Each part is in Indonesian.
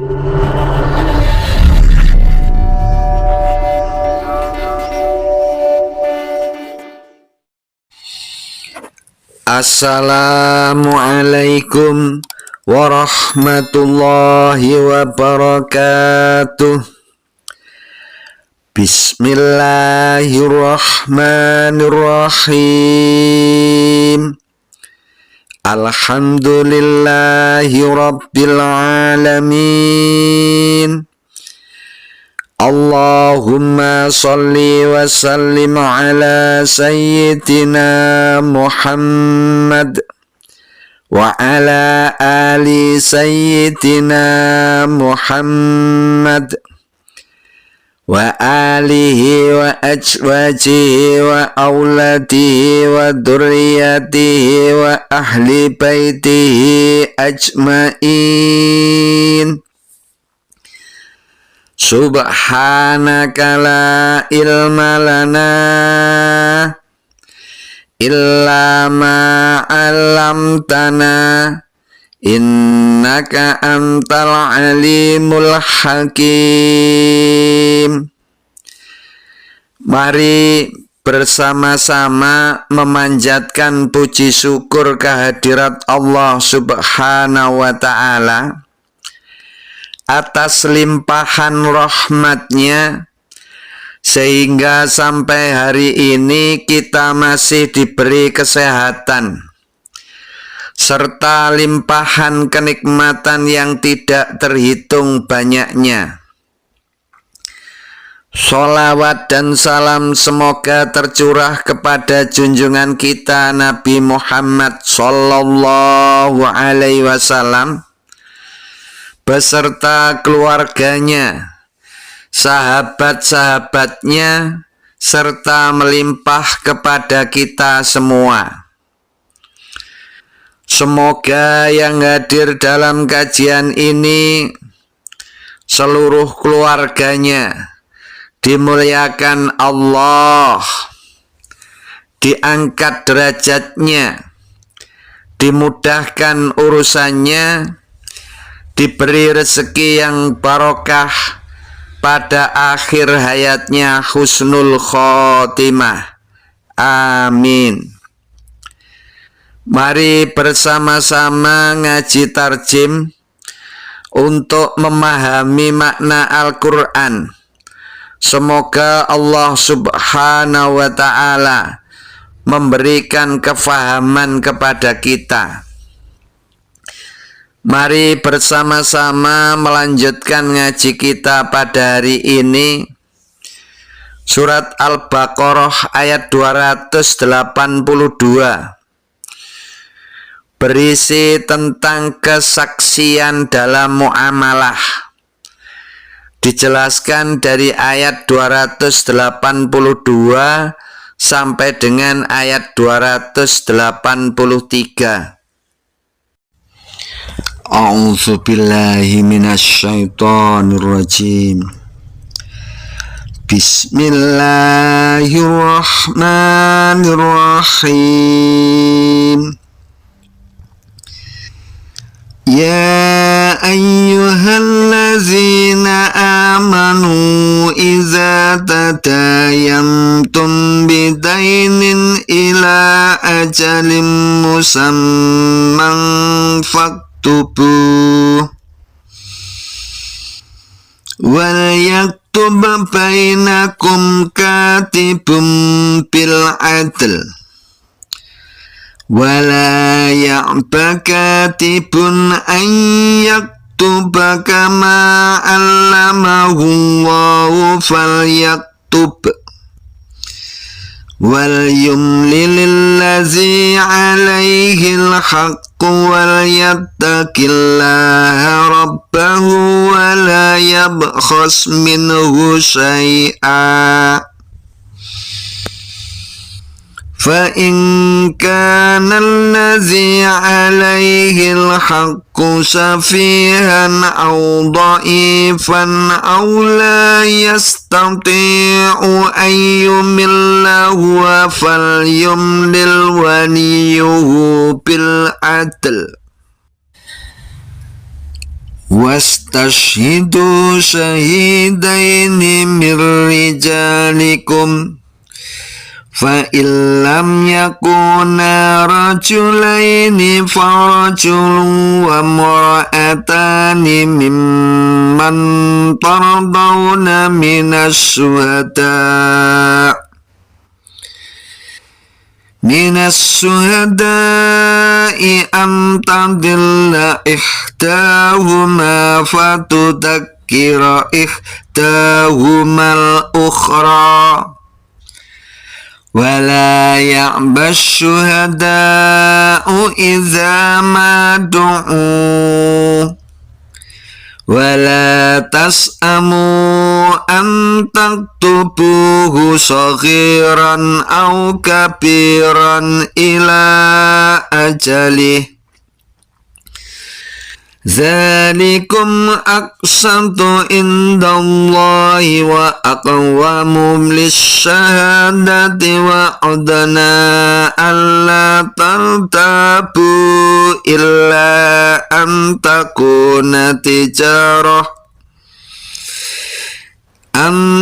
Assalamualaikum warahmatullahi wabarakatuh. Bismillahirrahmanirrahim. Alhamdulillahi rabbil alamin. Allahumma salli wa sallim ala sayyidina Muhammad wa ala ali sayyidina Muhammad wa alihi wa azwajihi wa auladihi wa dzurriyyatihi wa ahli baitihi ajmain. Subhanaka la ilma lana illa ma 'allamtana innaka antal alimul hakim. Mari bersama-sama memanjatkan puji syukur kehadirat Allah Subhanahu wa ta'ala atas limpahan rahmatnya, sehingga sampai hari ini kita masih diberi kesehatan serta limpahan kenikmatan yang tidak terhitung banyaknya. Sholawat dan salam semoga tercurah kepada junjungan kita Nabi Muhammad Sallallahu Alaihi Wasallam beserta keluarganya, sahabat-sahabatnya, serta melimpah kepada kita semua. Semoga yang hadir dalam kajian ini seluruh keluarganya dimuliakan Allah, diangkat derajatnya, dimudahkan urusannya, diberi rezeki yang barokah pada akhir hayatnya, husnul khotimah. Amin. Mari bersama-sama ngaji tarjim untuk memahami makna Al-Quran. Semoga Allah Subhanahu wa ta'ala memberikan kefahaman kepada kita. Mari bersama-sama melanjutkan ngaji kita pada hari ini. Surat Al-Baqarah ayat 282 berisi tentang kesaksian dalam muamalah. Dijelaskan dari ayat 282 sampai dengan ayat 283. A'udzu billahi minasyaitonir rajim. Bismillahirrahmanirrahim. Ya ayyuhallazina amanu idza tadayantum bidainin ila ajalin musamman faktubuh wal yaktub bainakum katibun bil adl wala ya'ba katibun an yaktuba kama 'allamahu Allahu falyaktub wal yumlil ladzi 'alaihi al-haqqu wal yattaqillaha rabbahu wa la yabkhas minhu syai'a. فَإِنْ كَانَ الَّذِي عَلَيْهِ الْحَقُّ سَفِيهًا أَوْ ضَعِيفًا أَوْ لَا يَسْتَطِيعُ أَنْ يُمِلَّ هُوَ فَلْيُمْلِلْ وَلِيُّهُ بِالْعَدْلِ wastashhidu syahidaini min rijalikum fa illam yakuna rajulaini farajulun wa imra'atani mimman tardawna minas syuhada'i an tadilla ihdahuma fatudzakkira ihdahumal ukhra wala ya'bas syuhada'u idza ma du'u wala tas'amu an taktubuhu saghiran aw kabiran ila ajalih Zalikum aqsatu indallahi wa aqwamu lisyahadati wa adna alla tartabu illa an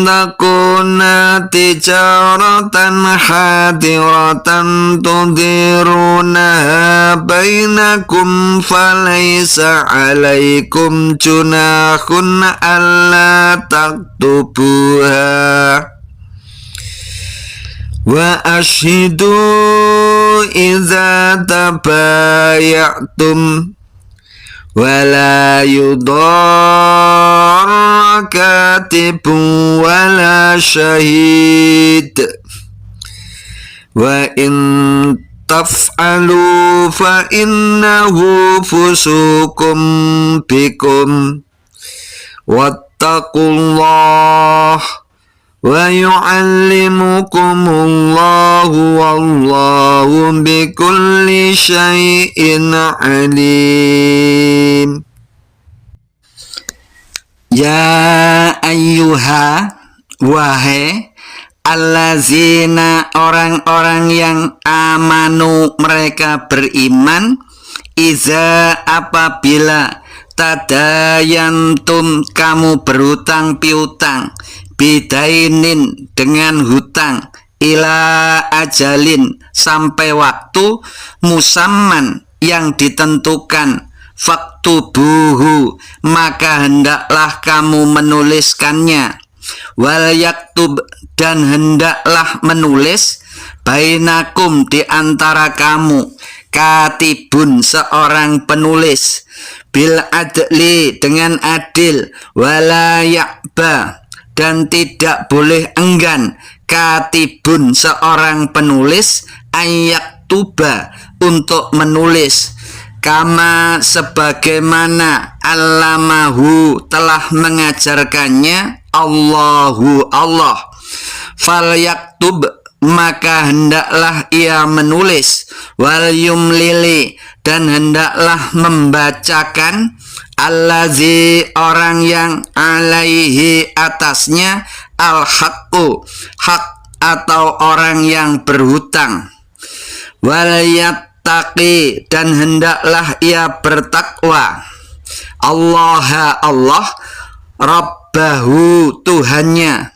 takuna tijaratan hadiratan tudirunaha bainakum falaysa alaikum junahun alla taktubuha wa ashhidu idza tabayatum wala yudarra katibun wala syahid wa in taf'alu fa innahu fusukum bikum wattaqullah wa yu'allimukumullahu wallahu bikulli syai'in alim. Ya ayyuha, wahai allazina, orang-orang yang amanu, mereka beriman, iza, apabila tadayantum, kamu berhutang piutang, bidainin, dengan hutang, ila ajalin, sampai waktu, musamman, yang ditentukan, faktubuhu, maka hendaklah kamu menuliskannya, wal yaktub, dan hendaklah menulis, bainakum, di antara kamu, katibun, seorang penulis, bil adli, dengan adil, wala ya'ba, dan tidak boleh enggan, katibun, seorang penulis, ayyaktuba, untuk menulis, kama, sebagaimana, allamahu, telah mengajarkannya, Allahu, Allah, fal yaktub, maka hendaklah ia menulis, wal yumlili, dan hendaklah membacakan, allazi, orang yang alaihi, atasnya, al-haqqu, hak, atau orang yang berhutang, wal yattaqi, dan hendaklah ia bertakwa, Allah, Allah, rabbahu, Tuhannya,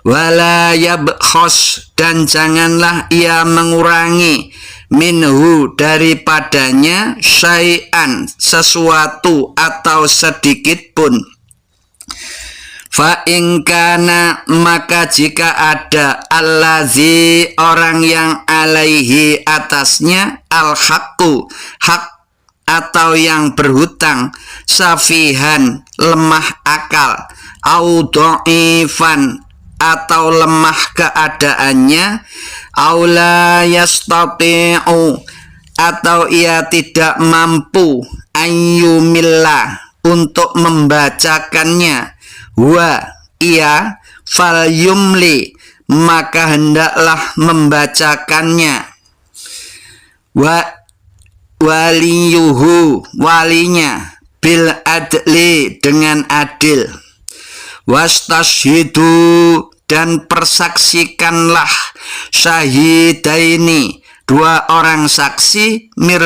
wala yabkhos, dan janganlah ia mengurangi, minhu, daripadanya, syai'an, sesuatu atau sedikit pun, fa in kana, maka jika ada, allazi, orang yang alaihi, atasnya, al-haqqu, hak, atau yang berhutang, safihan, lemah akal, au dha'ifan, atau lemah keadaannya, aula yastati'u, atau ia tidak mampu, ayyumillah, untuk membacakannya, wa, ia, fal yumli, maka hendaklah membacakannya, wa waliyuhu, walinya, bil adli, dengan adil, wastashhidu, dan persaksikanlah, syahidaini, dua orang saksi, mir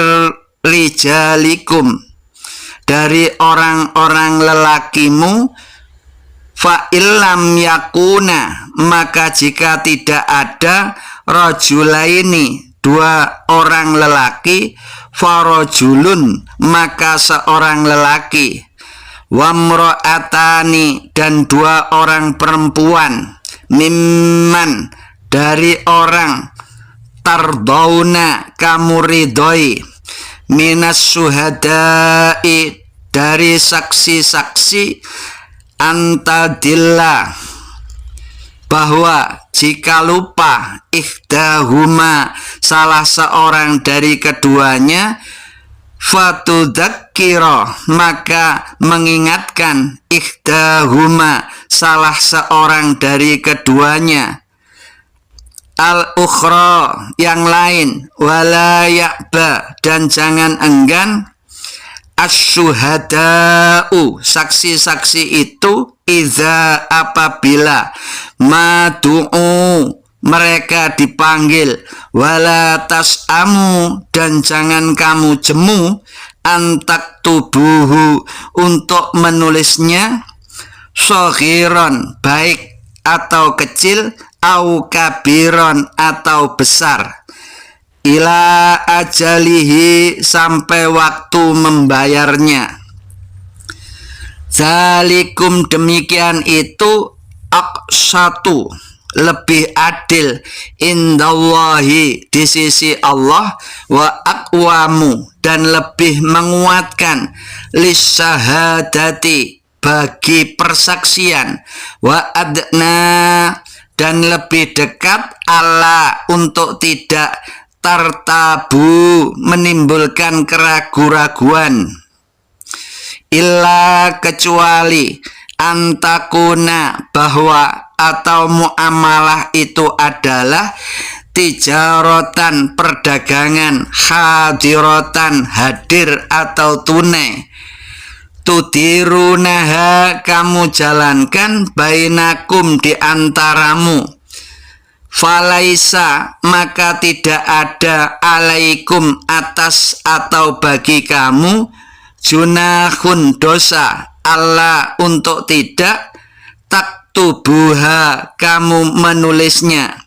rijalikum, dari orang-orang lelakimu, fa illam yakuna, maka jika tidak ada rajulaini, dua orang lelaki, farajulun, maka seorang lelaki, wamro'atani, dan dua orang perempuan, mimman, dari orang, tardawna, kamu ridhoi, minas syuhada'i, dari saksi-saksi, antadillah, bahwa jika lupa ikhdahuma, salah seorang dari keduanya, fatudzakkira, maka mengingatkan ikhdahuma, salah seorang dari keduanya, al-ukhra, yang lain, wala ya'ba, dan jangan enggan, asyuhada'u, saksi-saksi itu, iza, apabila, madu'u, mereka dipanggil, wala tas'amu, dan jangan kamu jemu, antak tubuhu, untuk menulisnya, shaghiran, baik atau kecil, au kabiron, atau besar, ila ajalihi, sampai waktu membayarnya. Zalikum, demikian itu, aqsatu, lebih adil, indallahi, di sisi Allah, wa aqwamu, dan lebih menguatkan, lisyahadati, bagi persaksian, wa adna, dan lebih dekat, Allah, untuk tidak tartabu, menimbulkan keraguan-raguan, illa, kecuali, antakuna, bahwa atau muamalah itu adalah tijarotan, perdagangan, hadirotan, hadir atau tunai, tudirunaha, kamu jalankan, bainakum, di antaramu, falaisa, maka tidak ada, alaikum, atas atau bagi kamu, junahun, dosa, Allah, untuk tidak, taktubuha, kamu menulisnya,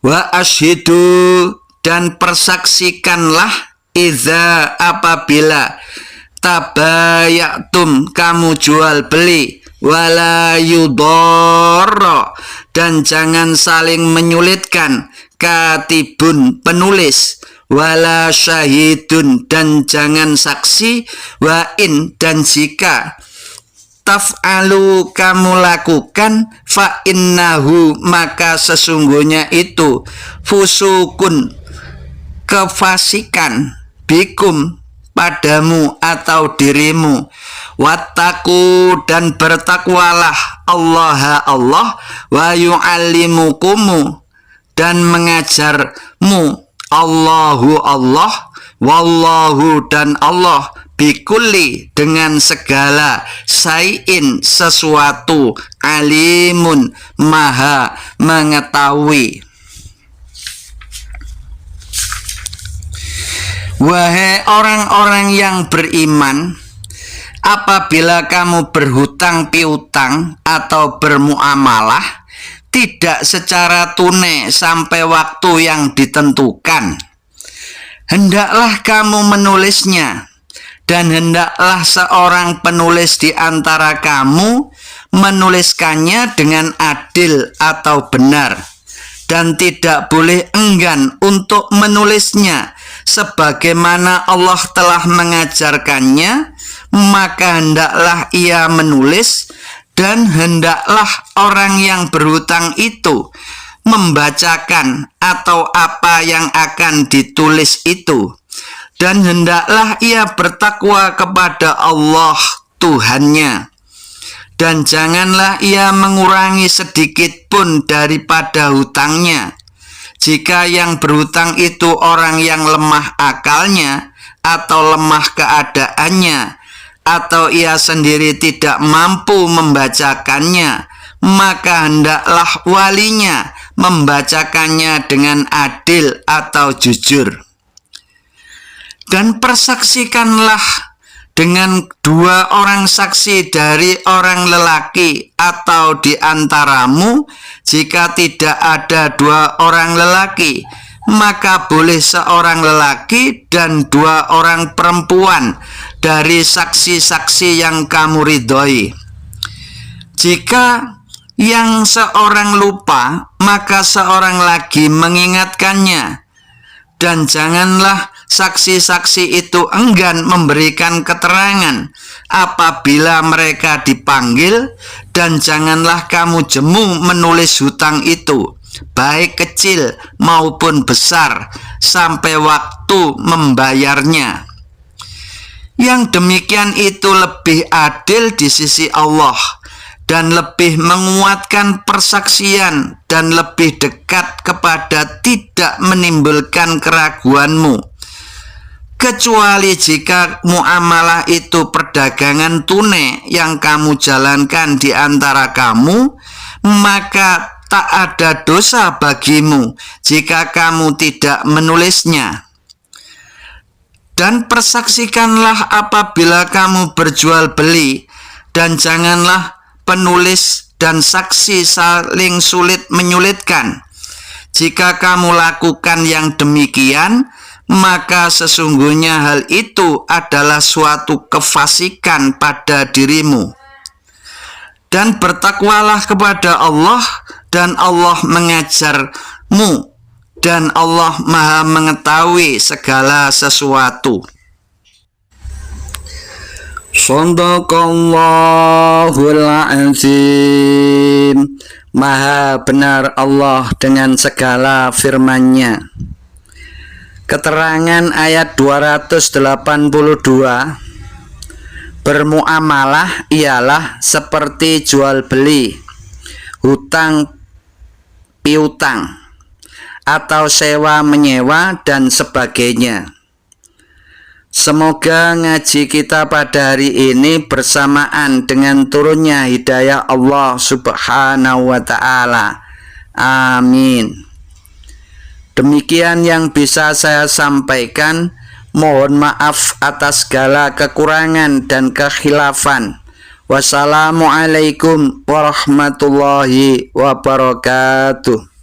wa ashidu, dan persaksikanlah, iza, apabila, tabayatum, kamu jual beli, wala yudorro, dan jangan saling menyulitkan, katibun, penulis, wala syahidun, dan jangan saksi, wa in, dan jika, taf'alu, kamu lakukan, fa innahu, maka sesungguhnya itu, fusukun, kefasikan, bikum, padamu atau dirimu, wattaku, dan bertakwalah, Allah, wa yu'allimukumu, dan mengajarmu, Allahu, Allah, wallahu, dan Allah, bikulli, dengan segala, sayin, sesuatu, alimun, maha mengetahui. Wahai orang-orang yang beriman, apabila kamu berhutang piutang atau bermuamalah, tidak secara tunai sampai waktu yang ditentukan, hendaklah kamu menulisnya, dan hendaklah seorang penulis di antara kamu menuliskannya dengan adil atau benar, dan tidak boleh enggan untuk menulisnya sebagaimana Allah telah mengajarkannya, maka hendaklah ia menulis, dan hendaklah orang yang berhutang itu membacakan atau apa yang akan ditulis itu, dan hendaklah ia bertakwa kepada Allah Tuhannya, dan janganlah ia mengurangi sedikit pun daripada hutangnya. Jika yang berhutang itu orang yang lemah akalnya, atau lemah keadaannya, atau ia sendiri tidak mampu membacakannya, maka hendaklah walinya membacakannya dengan adil atau jujur. Dan persaksikanlah dengan 2 orang saksi dari orang lelaki atau di antaramu. Jika tidak ada 2 orang lelaki, maka boleh seorang lelaki dan 2 orang perempuan dari saksi-saksi yang kamu ridhoi. Jika yang seorang lupa, maka seorang lagi mengingatkannya. Dan janganlah saksi-saksi itu enggan memberikan keterangan apabila mereka dipanggil, dan janganlah kamu jemu menulis hutang itu, baik kecil maupun besar, sampai waktu membayarnya. Yang demikian itu lebih adil di sisi Allah, dan lebih menguatkan persaksian, dan lebih dekat kepada tidak menimbulkan keraguanmu. Kecuali jika muamalah itu perdagangan tunai yang kamu jalankan di antara kamu, maka tak ada dosa bagimu jika kamu tidak menulisnya. Dan persaksikanlah apabila kamu berjual beli, dan janganlah penulis dan saksi saling sulit menyulitkan. Jika kamu lakukan yang demikian, maka sesungguhnya hal itu adalah suatu kefasikan pada dirimu. Dan bertakwalah kepada Allah, dan Allah mengajarmu, dan Allah Maha mengetahui segala sesuatu. Shadaqallahul azim. Maha benar Allah dengan segala firman-Nya. Keterangan ayat 282. Bermuamalah ialah seperti jual beli, hutang piutang, atau sewa menyewa dan sebagainya. Semoga ngaji kita pada hari ini bersamaan dengan turunnya hidayah Allah Subhanahu wa ta'ala. Amin. Demikian yang bisa saya sampaikan. Mohon maaf atas segala kekurangan dan kekhilafan. Wassalamualaikum warahmatullahi wabarakatuh.